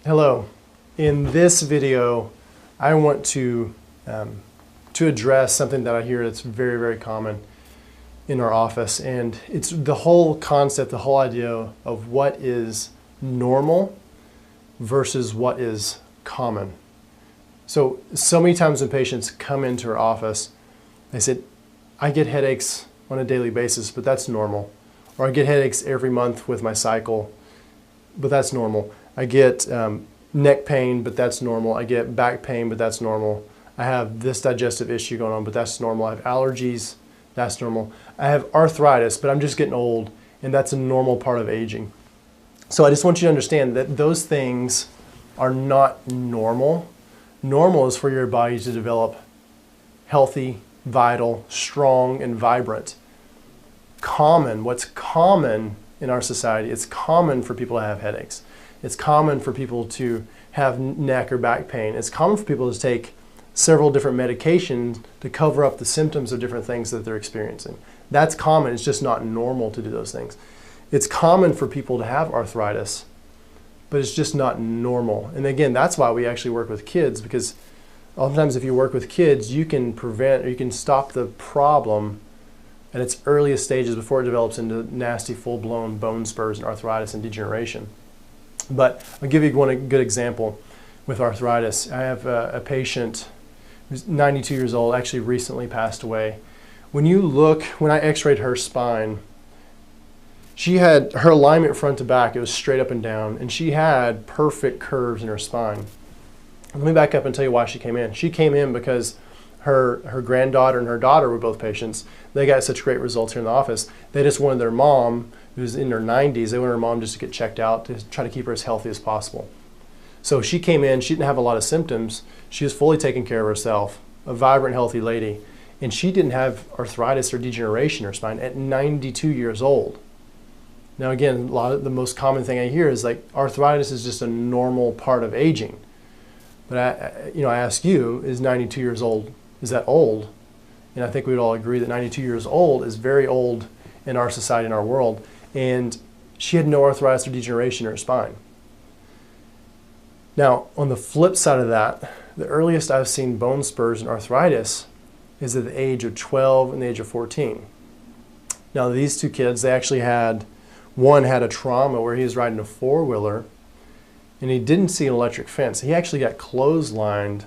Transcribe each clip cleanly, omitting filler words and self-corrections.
Hello. In this video, I want to address something that I hear that's very, very common in our office, and it's the whole concept, the whole idea of what is normal versus what is common. So many times when patients come into our office, they say, I get headaches on a daily basis, but that's normal. Or I get headaches every month with my cycle, but that's normal. I get neck pain, but that's normal. I get back pain, but that's normal. I have this digestive issue going on, but that's normal. I have allergies, that's normal. I have arthritis, but I'm just getting old, and that's a normal part of aging. So I just want you to understand that those things are not normal. Normal is for your body to develop healthy, vital, strong, and vibrant. What's common in our society, it's common for people to have headaches. It's common for people to have neck or back pain. It's common for people to take several different medications to cover up the symptoms of different things that they're experiencing. That's common. It's just not normal to do those things. It's common for people to have arthritis, but it's just not normal. And again, that's why we actually work with kids, because oftentimes if you work with kids, you can prevent or you can stop the problem at its earliest stages before it develops into nasty, full-blown bone spurs and arthritis and degeneration. But I'll give you one good example with arthritis. I have a patient who's 92 years old, actually recently passed away. When I x-rayed her spine, she had her alignment front to back, it was straight up and down, and she had perfect curves in her spine. Let me back up and tell you why she came in. She came in because her granddaughter and her daughter were both patients. They got such great results here in the office. They just wanted their mom, who's in her 90s, they wanted her mom just to get checked out to try to keep her as healthy as possible. So she came in, she didn't have a lot of symptoms. She was fully taking care of herself, a vibrant, healthy lady. And she didn't have arthritis or degeneration in her spine at 92 years old. Now again, the most common thing I hear is like arthritis is just a normal part of aging. But I ask you, is 92 years old, is that old? And I think we'd all agree that 92 years old is very old in our society, in our world. And she had no arthritis or degeneration in her spine. Now, on the flip side of that, the earliest I've seen bone spurs and arthritis is at the age of 12 and the age of 14. Now, these two kids, they actually one had a trauma where he was riding a four-wheeler and he didn't see an electric fence. He actually got clotheslined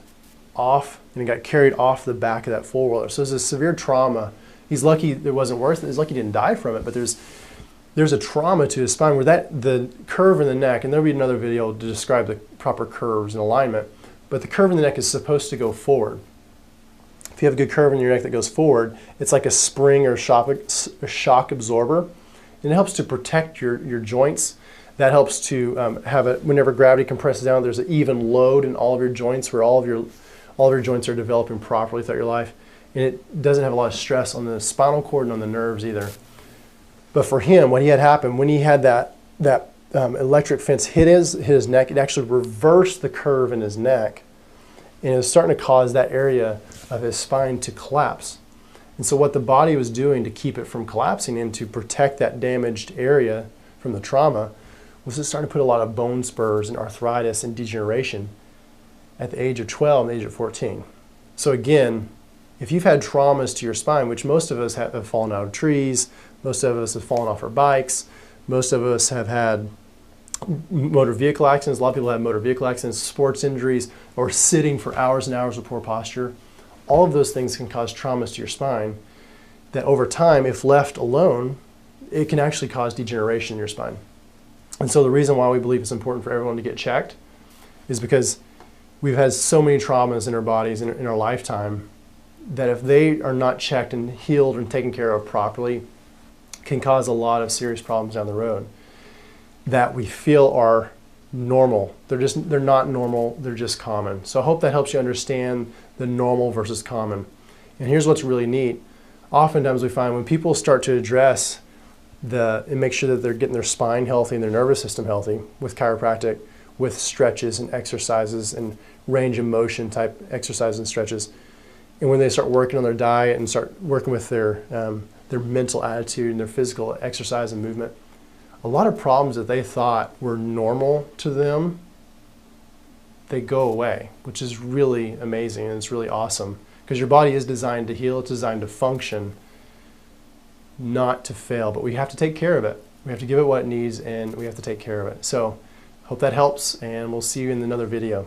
off and he got carried off the back of that four-wheeler. So it was a severe trauma. He's lucky it wasn't worse. He's lucky he didn't die from it, but there's a trauma to his spine where the curve in the neck, and there'll be another video to describe the proper curves and alignment, but the curve in the neck is supposed to go forward. If you have a good curve in your neck that goes forward, it's like a spring or a shock absorber, and it helps to protect your joints. That helps to whenever gravity compresses down, there's an even load in all of your joints where all of your joints are developing properly throughout your life, and it doesn't have a lot of stress on the spinal cord and on the nerves either. But for him, what he had happened, when he had that electric fence hit his neck, it actually reversed the curve in his neck, and it was starting to cause that area of his spine to collapse. And so what the body was doing to keep it from collapsing and to protect that damaged area from the trauma was it starting to put a lot of bone spurs and arthritis and degeneration at the age of 12 and the age of 14. So again, if you've had traumas to your spine, which most of us have fallen out of trees, most of us have fallen off our bikes, most of us have had motor vehicle accidents, a lot of people have motor vehicle accidents, sports injuries, or sitting for hours and hours with poor posture. All of those things can cause traumas to your spine that over time, if left alone, it can actually cause degeneration in your spine. And so the reason why we believe it's important for everyone to get checked is because we've had so many traumas in our bodies in our lifetime that if they are not checked and healed and taken care of properly, can cause a lot of serious problems down the road that we feel are normal. They're not normal, they're just common. So I hope that helps you understand the normal versus common. And here's what's really neat. Oftentimes we find when people start to address and make sure that they're getting their spine healthy and their nervous system healthy with chiropractic, with stretches and exercises and range of motion type exercises and stretches, and when they start working on their diet and start working with their mental attitude and their physical exercise and movement, a lot of problems that they thought were normal to them they go away, which is really amazing and it's really awesome because your body is designed to heal, it's designed to function, not to fail, but we have to take care of it. We have to give it what it needs and we have to take care of it. So hope that helps and we'll see you in another video.